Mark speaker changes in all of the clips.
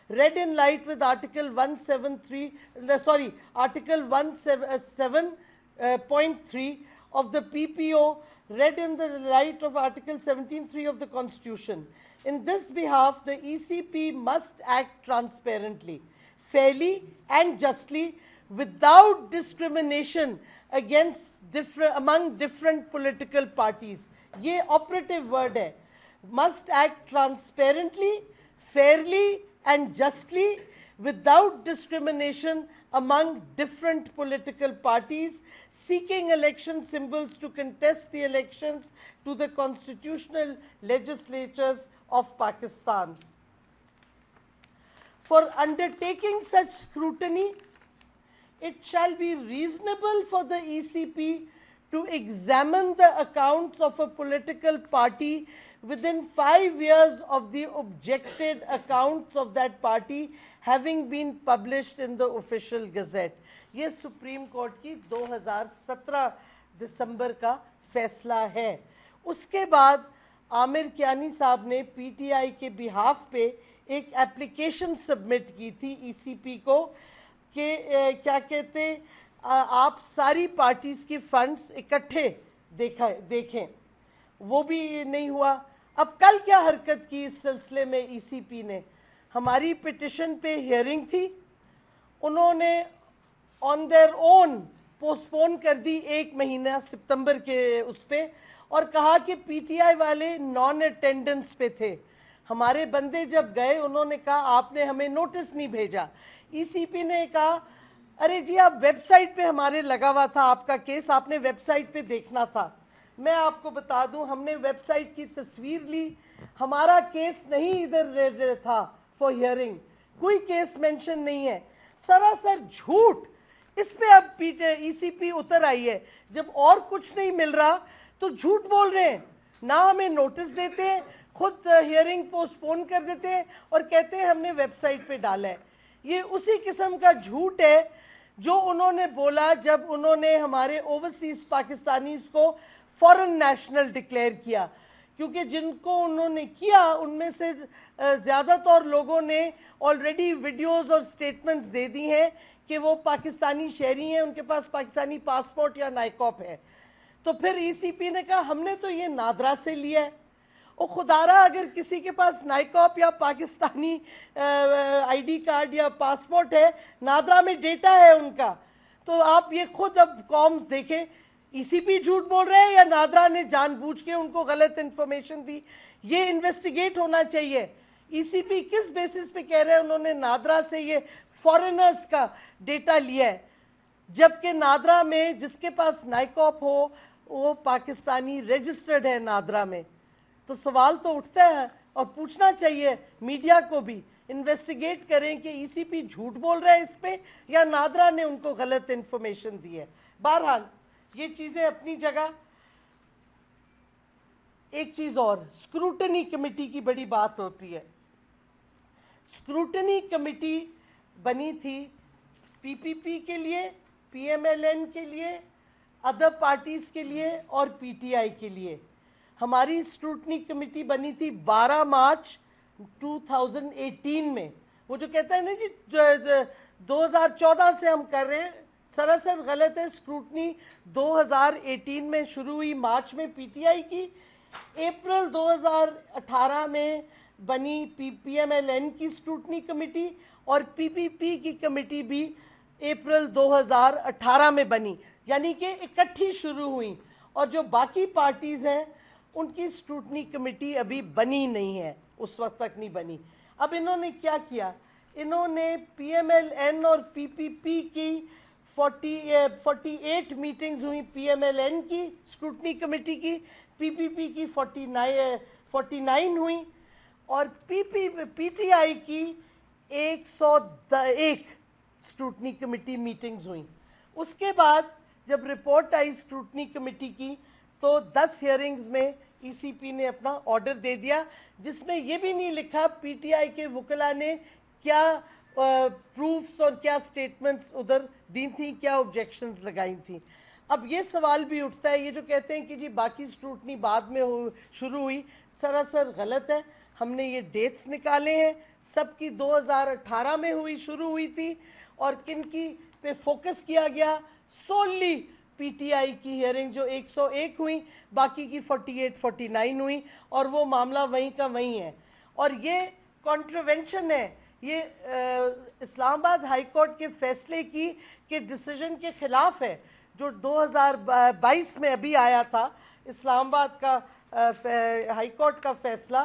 Speaker 1: read in light with Article 117.3 of the PPO, read in the light of Article 17.3 of the Constitution. In this behalf, the ECP must act transparently, fairly and justly, without discrimination among different political parties. Ye operative word hai. Must act transparently, fairly and justly, without discrimination among different political parties seeking election symbols to contest the elections to the constitutional legislatures of Pakistan. For undertaking such scrutiny, it shall be reasonable for the ECP to examine the accounts of a political party within 5 years of the objected accounts of that party having been published in the official gazette. یہ supreme court کی 2017 دسمبر کا فیصلہ ہے. اس کے بعد عامر کیانی صاحب نے P T I کے بہاف پہ ایک اپلیکیشن سبمٹ کی تھی ای سی پی کو کہ کیا کہتے آپ ساری پارٹیز کی فنڈز اکٹھے دیکھیں. وہ بھی نہیں ہوا. اب کل کیا حرکت کی اس سلسلے میں ای سی پی نے؟ ہماری پٹیشن پہ ہیئرنگ تھی, انہوں نے آن دیئر اون پوسٹپون کر دی 1 مہینہ ستمبر کے اس پہ, اور کہا کہ پی ٹی آئی والے نان اٹینڈنس پہ تھے. ہمارے بندے جب گئے انہوں نے کہا آپ نے ہمیں نوٹس نہیں بھیجا. ای سی پی نے کہا ارے جی آپ ویب سائٹ پہ ہمارے لگا ہوا تھا آپ کا کیس, آپ نے ویب سائٹ پہ دیکھنا تھا. میں آپ کو بتا دوں ہم نے ویب سائٹ کی تصویر لی, ہمارا کیس نہیں ادھر تھا فار ہیئرنگ, کوئی کیس مینشن نہیں ہے, سراسر جھوٹ. اس پہ اب ای سی پی اتر آئی ہے. جب اور کچھ نہیں مل رہا تو جھوٹ بول رہے ہیں, نہ ہمیں نوٹس دیتے ہیں, خود ہیئرنگ پوسٹ پون کر دیتے ہیں اور کہتے ہیں ہم نے ویب سائٹ پہ ڈالا ہے. یہ اسی قسم کا جھوٹ ہے جو انہوں نے بولا جب انہوں نے ہمارے اوورسیز پاکستانیز کو فورن نیشنل ڈکلیئر کیا, کیونکہ جن کو انہوں نے کیا ان میں سے زیادہ تر لوگوں نے آلریڈی ویڈیوز اور سٹیٹمنٹس دے دی ہیں کہ وہ پاکستانی شہری ہیں, ان کے پاس پاکستانی پاسپورٹ یا نائکاپ ہے. تو پھر ای سی پی نے کہا ہم نے تو یہ نادرا سے لیا ہے. اور خدارہ اگر کسی کے پاس نائکاپ یا پاکستانی آئی ڈی کارڈ یا پاسپورٹ ہے, نادرا میں ڈیٹا ہے ان کا, تو آپ یہ خود اب قوم دیکھیں ای سی پی جھوٹ بول رہے ہیں یا نادرا نے جان بوجھ کے ان کو غلط انفارمیشن دی. یہ انویسٹیگیٹ ہونا چاہیے. ای سی پی کس بیسس پہ کہہ رہے ہیں انہوں نے نادرا سے یہ فورنرز کا ڈیٹا لیا ہے, جبکہ نادرا میں جس کے پاس نائکاپ ہو وہ پاکستانی رجسٹرڈ ہے نادرا میں. تو سوال تو اٹھتا ہے اور پوچھنا چاہیے میڈیا کو بھی, انویسٹیگیٹ کریں کہ ای سی پی جھوٹ بول رہا ہے اس پہ یا نادرا نے ان کو غلط انفارمیشن دی ہے. بہرحال یہ چیزیں اپنی جگہ. ایک چیز اور, اسکروٹنی کمیٹی کی بڑی بات ہوتی ہے. اسکروٹنی کمیٹی بنی تھی پی پی پی کے لیے, پی ایم ایل این کے لیے, ادر پارٹیز کے لیے اور پی ٹی آئی کے لیے. ہماری اسکروٹنی کمیٹی بنی تھی 12 مارچ 2018 میں. وہ جو کہتا ہے نا جی 2014 سے ہم کر رہے ہیں, سراسر غلط ہے. اسکروٹنی 2018 میں شروع ہوئی, مارچ میں پی ٹی آئی کی, اپریل 2018 میں بنی پی ایم ایل این کی اسکروٹنی کمیٹی, اور پی پی پی کی کمیٹی بھی اپریل 2018 میں بنی, یعنی کہ اکٹھی شروع ہوئی. اور جو باقی پارٹیز ہیں ان کی اسکروٹنی کمیٹی ابھی بنی نہیں ہے, اس وقت تک نہیں بنی. اب انہوں نے کیا کیا, انہوں نے پی ایم ایل این اور پی پی پی کی 48 میٹنگز ہوئی, پی ایم ایل این کی اسکروٹنی کمیٹی کی, پی پی پی کی 49 ہوئیں, اور پی ٹی آئی کی 101 اسکروٹنی کمیٹی میٹنگز ہوئیں. اس کے بعد جب رپورٹ آئی اسکروٹنی کمیٹی کی تو 10 ہیئرنگز میں ای سی پی نے اپنا آرڈر دے دیا, جس میں یہ بھی نہیں لکھا پی ٹی آئی کے وکلاء نے کیا پروفس اور کیا سٹیٹمنٹس ادھر دی تھیں, کیا آبجیکشنز لگائی تھیں. اب یہ سوال بھی اٹھتا ہے, یہ جو کہتے ہیں کہ جی باقی اسکروٹنی بعد میں شروع ہوئی, سراسر غلط ہے. ہم نے یہ ڈیٹس نکالے ہیں، سب کی 2018 میں شروع ہوئی تھی، اور کن کی پہ فوکس کیا گیا، سوللی پی ٹی آئی کی ہیئرنگ جو 101 ہوئی، باقی کی 48 49 ہوئی، اور وہ معاملہ وہیں کا وہیں ہے. اور یہ کانٹروینشن ہے، یہ اسلام آباد ہائی کورٹ کے فیصلے کے ڈیسیجن کے خلاف ہے، جو 2022 میں ابھی آیا تھا اسلام آباد کا ہائی کورٹ کا فیصلہ،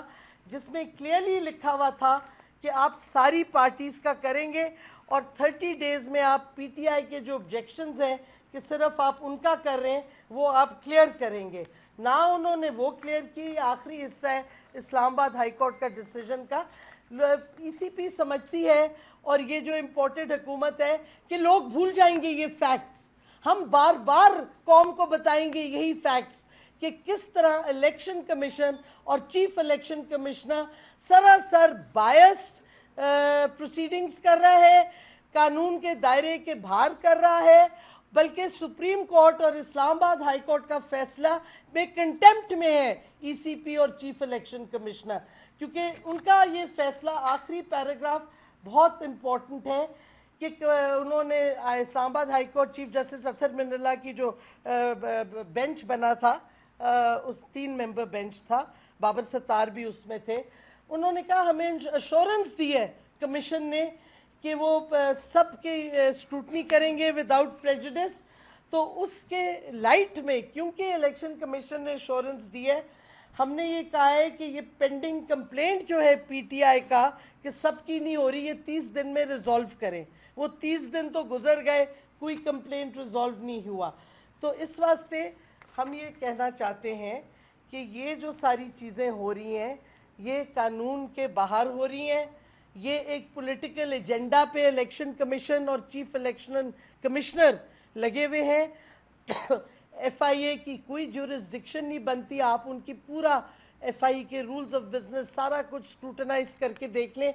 Speaker 1: جس میں کلیئرلی لکھا ہوا تھا کہ آپ ساری پارٹیز کا کریں گے، اور 30 ڈیز میں آپ پی ٹی آئی کے جو آبجیکشنز ہیں کہ صرف آپ ان کا کر رہے ہیں وہ آپ کلیئر کریں گے. نہ انہوں نے وہ کلیئر کی. آخری حصہ ہے اسلام آباد ہائی کورٹ کا ڈیسیجن کا. ای سی پی سمجھتی ہے، اور یہ جو امپورٹڈ حکومت ہے، کہ لوگ بھول جائیں گے یہ فیکٹس. ہم بار بار قوم کو بتائیں گے یہی فیکٹس کہ کس طرح الیکشن کمیشن اور چیف الیکشن کمشنر سراسر بائسڈ پروسیڈنگز کر رہا ہے، قانون کے دائرے کے باہر کر رہا ہے، بلکہ سپریم کورٹ اور اسلام آباد ہائی کورٹ کا فیصلہ میں کنٹیمپٹ میں ہے ای سی پی اور چیف الیکشن کمشنر، کیونکہ ان کا یہ فیصلہ آخری پیراگراف بہت امپورٹنٹ ہے کہ انہوں نے اسلام آباد ہائی کورٹ چیف جسٹس اطہر من اللہ کی جو بینچ بنا تھا، اس 3 ممبر بینچ تھا، بابر ستار بھی اس میں تھے، انہوں نے کہا ہمیں ایشورنس دی ہے کمیشن نے کہ وہ سب کے اسکروٹنی کریں گے وداؤٹ پریجوڈس. تو اس کے لائٹ میں کیونکہ الیکشن کمیشن نے ایشورنس دی ہے، ہم نے یہ کہا ہے کہ یہ پینڈنگ کمپلینٹ جو ہے پی ٹی آئی کا کہ سب کی نہیں ہو رہی، یہ 30 دن میں ریزالو کریں. وہ 30 دن تو گزر گئے، کوئی کمپلینٹ ریزالو نہیں ہوا. تو اس واسطے ہم یہ کہنا چاہتے ہیں کہ یہ جو ساری چیزیں ہو رہی ہیں یہ قانون کے باہر ہو رہی ہیں. یہ ایک پولیٹیکل ایجنڈا پہ الیکشن کمیشن اور چیف الیکشن کمشنر لگے ہوئے ہیں. ایف آئی اے کی کوئی جورسڈکشن نہیں بنتی. آپ ان کی پورا ایف آئی اے کے رولز آف بزنس سارا کچھ اسکروٹنائز کر کے دیکھ لیں.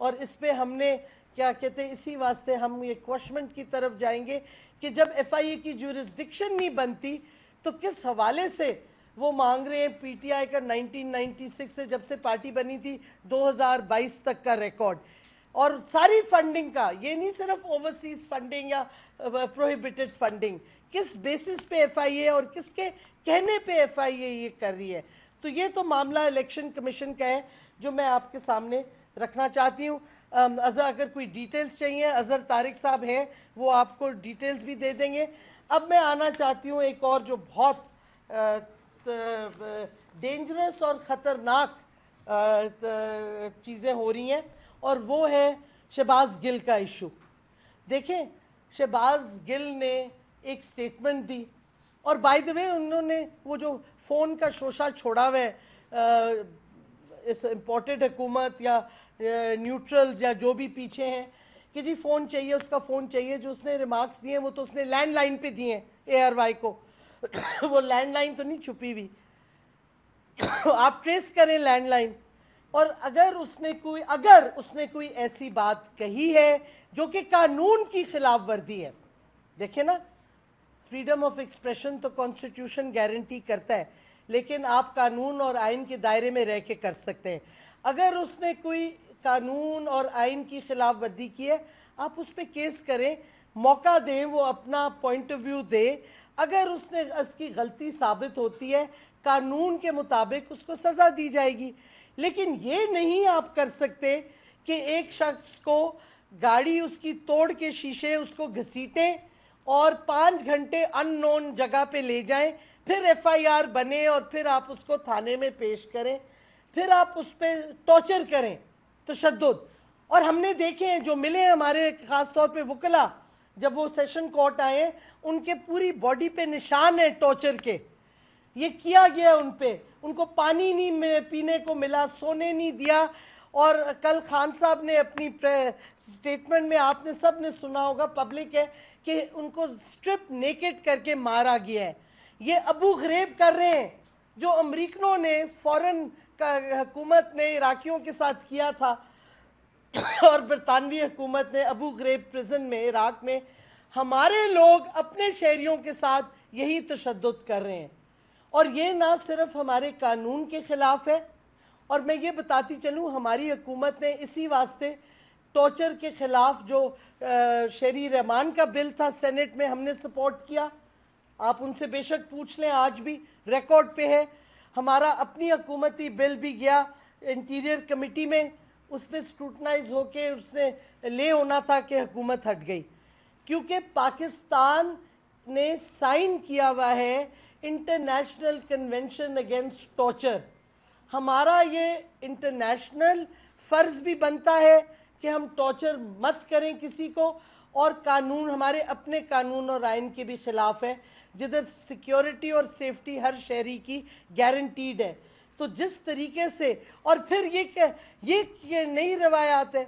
Speaker 1: اور اس پہ ہم نے کیا کہتے ہیں، اسی واسطے ہم یہ کوشمنٹ کی طرف جائیں گے کہ جب ایف آئی اے کی جورسڈکشن نہیں بنتی تو کس حوالے سے وہ مانگ رہے ہیں پی ٹی آئی کا 1996 سے جب سے پارٹی بنی تھی 2022 تک کا ریکارڈ، اور ساری فنڈنگ کا، یہ نہیں صرف اوورسیز فنڈنگ یا پروہیبٹڈ فنڈنگ، کس بیسس پہ ایف آئی اے اور کس کے کہنے پہ ایف آئی اے یہ کر رہی ہے. تو یہ تو معاملہ الیکشن کمیشن کا ہے جو میں آپ کے سامنے رکھنا چاہتی ہوں. اگر کوئی ڈیٹیلز چاہیے، اظہر طارق صاحب ہیں، وہ آپ کو ڈیٹیلز بھی دے دیں گے. اب میں آنا چاہتی ہوں ایک اور جو بہت ڈینجرس اور خطرناک چیزیں ہو رہی ہیں، اور وہ ہے شہباز گل کا ایشو. دیکھیں، شہباز گل نے ایک سٹیٹمنٹ دی، اور بائی دی وے انہوں نے وہ جو فون کا شوشہ چھوڑا ہوا ہے اس امپورٹڈ حکومت یا نیوٹرلز یا جو بھی پیچھے ہیں کہ جی فون چاہیے، اس کا فون چاہیے، جو اس نے ریمارکس دیے وہ تو اس نے لینڈ لائن پہ دیے ہیں اے آر وائی کو. وہ لینڈ لائن تو نہیں چھپی ہوئی، آپ ٹریس کریں لینڈ لائن. اور اگر اس نے کوئی ایسی بات کہی ہے جو کہ قانون کی خلاف ورزی ہے، دیکھیں نا، فریڈم آف ایکسپریشن تو کانسٹیٹیوشن گارنٹی کرتا ہے، لیکن آپ قانون اور آئین کے دائرے میں رہ کے کر سکتے ہیں. اگر اس نے کوئی قانون اور آئین کی خلاف ورزی کی ہے، آپ اس پہ کیس کریں، موقع دیں، وہ اپنا پوائنٹ آف ویو دے. اگر اس کی غلطی ثابت ہوتی ہے، قانون کے مطابق اس کو سزا دی جائے گی. لیکن یہ نہیں آپ کر سکتے کہ ایک شخص کو گاڑی اس کی توڑ کے شیشے اس کو گھسیٹیں اور 5 گھنٹے ان نون جگہ پہ لے جائیں، پھر ایف آئی آر بنے اور پھر آپ اس کو تھانے میں پیش کریں، پھر آپ اس پہ ٹارچر کریں، تشدد. اور ہم نے دیکھے ہیں جو ملے ہیں ہمارے، خاص طور پہ وکلا، جب وہ سیشن کورٹ آئے ان کے پوری باڈی پہ نشان ہے ٹارچر کے. یہ کیا گیا ان پہ، ان کو پانی نہیں پینے کو ملا، سونے نہیں دیا. اور کل خان صاحب نے اپنی سٹیٹمنٹ میں، آپ نے سب نے سنا ہوگا، پبلک ہے، کہ ان کو سٹرپ نیکٹ کر کے مارا گیا ہے. یہ ابو غریب کر رہے ہیں جو امریکنوں نے، فورن حکومت نے عراقیوں کے ساتھ کیا تھا، اور برطانوی حکومت نے ابو غریب پریزن میں عراق میں. ہمارے لوگ اپنے شہریوں کے ساتھ یہی تشدد کر رہے ہیں. اور یہ نہ صرف ہمارے قانون کے خلاف ہے، اور میں یہ بتاتی چلوں ہماری حکومت نے اسی واسطے ٹارچر کے خلاف جو شہری رحمان کا بل تھا سینٹ میں ہم نے سپورٹ کیا. آپ ان سے بے شک پوچھ لیں, آج بھی ریکارڈ پہ ہے. ہمارا اپنی حکومتی بل بھی گیا انٹیریئر کمیٹی میں, اس پہ سکروٹنائز ہو کے اس نے لے ہونا تھا کہ حکومت ہٹ گئی, کیونکہ پاکستان نے سائن کیا ہوا ہے انٹرنیشنل کنونشن اگینسٹ ٹارچر. ہمارا یہ انٹرنیشنل فرض بھی بنتا ہے کہ ہم ٹارچر مت کریں کسی کو, اور قانون ہمارے اپنے قانون اور آئین کے بھی خلاف ہے جدھر سیکیورٹی اور سیفٹی ہر شہری کی گارنٹیڈ ہے. تو جس طریقے سے, اور پھر یہ نئی روایات ہے,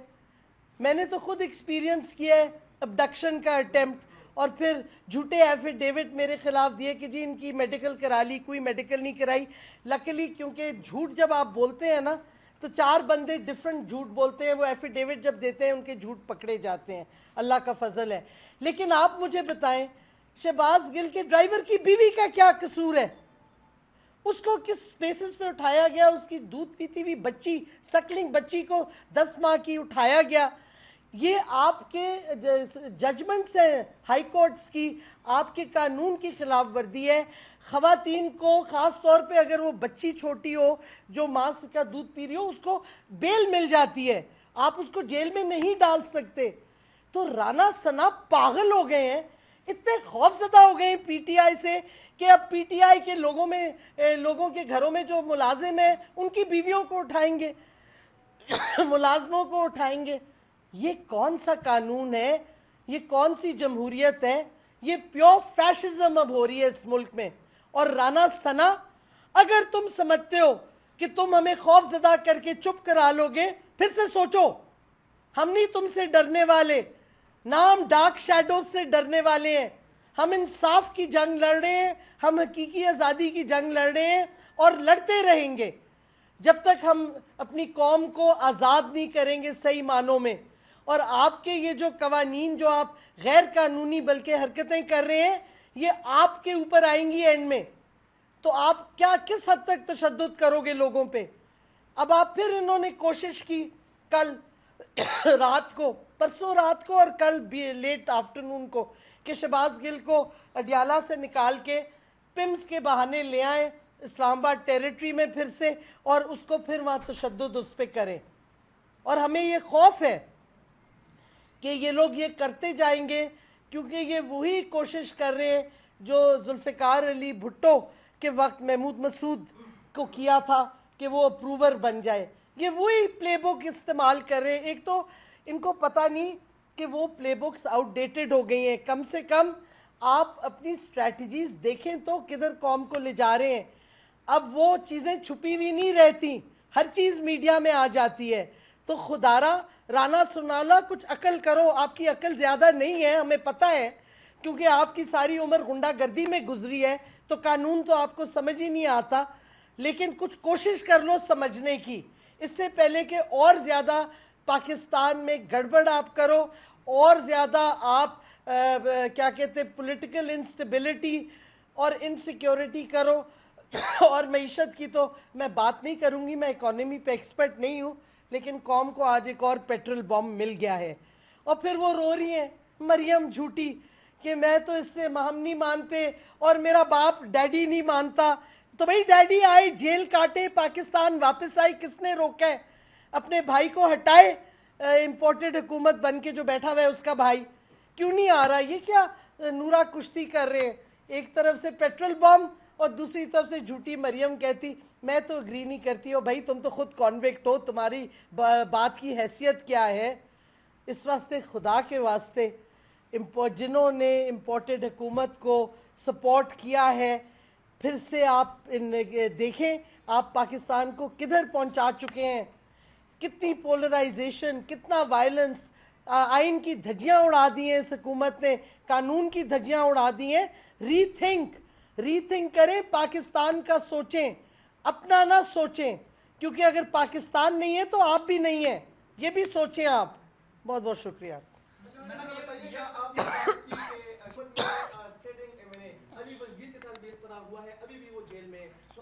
Speaker 1: میں نے تو خود ایکسپیرینس کیا ہے ابڈکشن کا اٹیمپٹ, اور پھر جھوٹے ایفیڈیوٹ میرے خلاف دیے کہ جی ان کی میڈیکل کرا لی, کوئی میڈیکل نہیں کرائی. لکیلی کیونکہ جھوٹ جب آپ بولتے ہیں نا تو 4 بندے ڈیفرنٹ جھوٹ بولتے ہیں, وہ ایفیڈیوٹ جب دیتے ہیں ان کے جھوٹ پکڑے جاتے ہیں, اللہ کا فضل ہے. لیکن آپ مجھے بتائیں شہباز گل کے ڈرائیور کی بیوی کا کیا قصور ہے؟ اس کو کس بیسس پہ اٹھایا گیا؟ اس کی دودھ پیتی ہوئی بچی, سکلنگ بچی کو 10 ماہ کی اٹھایا گیا. یہ آپ کے ججمنٹس ہیں ہائی کورٹس کی, آپ کے قانون کی خلاف ورزی ہے. خواتین کو خاص طور پہ اگر وہ بچی چھوٹی ہو جو ماں کا دودھ پی رہی ہو, اس کو بیل مل جاتی ہے, آپ اس کو جیل میں نہیں ڈال سکتے. تو رانا ثنا پاگل ہو گئے ہیں, اتنے خوف زدہ ہو گئے ہیں پی ٹی آئی سے کہ اب پی ٹی آئی کے لوگوں کے گھروں میں جو ملازم ہیں ان کی بیویوں کو اٹھائیں گے, ملازموں کو اٹھائیں گے. یہ کون سا قانون ہے؟ یہ کون سی جمہوریت ہے؟ یہ پیور فیشزم اب ہو رہی ہے اس ملک میں. اور رانا ثنا, اگر تم سمجھتے ہو کہ تم ہمیں خوف زدہ کر کے چپ کرا لو گے, پھر سے سوچو. ہم نہیں تم سے ڈرنے والے, نہ ہم ڈارک شیڈوز سے ڈرنے والے ہیں. ہم انصاف کی جنگ لڑ رہے ہیں, ہم حقیقی آزادی کی جنگ لڑ رہے ہیں, اور لڑتے رہیں گے جب تک ہم اپنی قوم کو آزاد نہیں کریں گے صحیح معنوں میں. اور آپ کے یہ جو قوانین جو آپ غیر قانونی بلکہ حرکتیں کر رہے ہیں, یہ آپ کے اوپر آئیں گی اینڈ میں. تو آپ کس حد تک تشدد کرو گے لوگوں پہ؟ اب آپ پھر انہوں نے کوشش کی کل رات کو, پرسوں رات کو, اور کل بھی لیٹ آفٹرنون کو, کہ شہباز گل کو اڈیالہ سے نکال کے پمس کے بہانے لے آئیں اسلام آباد ٹیریٹری میں پھر سے, اور اس کو پھر وہاں تشدد اس پہ کریں. اور ہمیں یہ خوف ہے کہ یہ لوگ یہ کرتے جائیں گے, کیونکہ یہ وہی کوشش کر رہے ہیں جو ذوالفقار علی بھٹو کے وقت محمود مسعود کو کیا تھا کہ وہ اپروور بن جائے. یہ وہی پلے بک استعمال کر رہے ہیں. ایک تو ان کو پتہ نہیں کہ وہ پلے بکس آؤٹ ڈیٹڈ ہو گئی ہیں. کم سے کم آپ اپنی اسٹریٹجیز دیکھیں تو کدھر قوم کو لے جا رہے ہیں. اب وہ چیزیں چھپی ہوئی نہیں رہتی, ہر چیز میڈیا میں آ جاتی ہے. تو خدارا رانا سنالا کچھ عقل کرو. آپ کی عقل زیادہ نہیں ہے, ہمیں پتہ ہے, کیونکہ آپ کی ساری عمر غنڈہ گردی میں گزری ہے, تو قانون تو آپ کو سمجھ ہی نہیں آتا. لیکن کچھ کوشش کر لو سمجھنے کی, اس سے پہلے کہ اور زیادہ پاکستان میں گڑبڑ آپ کرو, اور زیادہ آپ کیا کہتے ہیں پولیٹیکل انسٹیبلٹی اور انسیکیورٹی کرو. اور معیشت کی تو میں بات نہیں کروں گی, میں اکانومی پہ ایکسپرٹ نہیں ہوں, لیکن قوم کو آج ایک اور پیٹرول بم مل گیا ہے. اور پھر وہ رو رہی ہیں مریم جھوٹی کہ میں تو اس سے ہم نہیں مانتے, اور میرا باپ ڈیڈی نہیں مانتا. تو بھائی ڈیڈی آئے, جیل کاٹے, پاکستان واپس آئی, کس نے روکا ہے؟ اپنے بھائی کو ہٹائے, امپورٹڈ حکومت بن کے جو بیٹھا ہوا ہے اس کا بھائی کیوں نہیں آ رہا؟ یہ کیا نورا کشتی کر رہے ہیں, ایک طرف سے پیٹرول بم اور دوسری طرف سے جھوٹی مریم کہتی میں تو اگری نہیں کرتی. ہو بھائی تم تو خود کانوکٹ ہو, تمہاری بات کی حیثیت کیا ہے؟ اس واسطے خدا کے واسطے جنہوں نے امپورٹڈ حکومت کو سپورٹ کیا ہے, پھر سے آپ دیکھیں آپ پاکستان کو کدھر پہنچا چکے ہیں. کتنی پولرائزیشن, کتنا وائلنس, آئین کی دھجیاں اڑا دی ہیں اس حکومت نے, قانون کی دھجیاں اڑا دی ہیں. ری تھنک کریں, پاکستان کا سوچیں, اپنا نہ سوچیں, کیونکہ اگر پاکستان نہیں ہے تو آپ بھی نہیں ہیں, یہ بھی سوچیں آپ. بہت بہت شکریہ.
Speaker 2: علی وزیر کے ساتھ بھی اس طرح ہوا ہے, ابھی بھی وہ جیل میں ہے, تو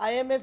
Speaker 1: IMF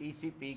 Speaker 3: ECP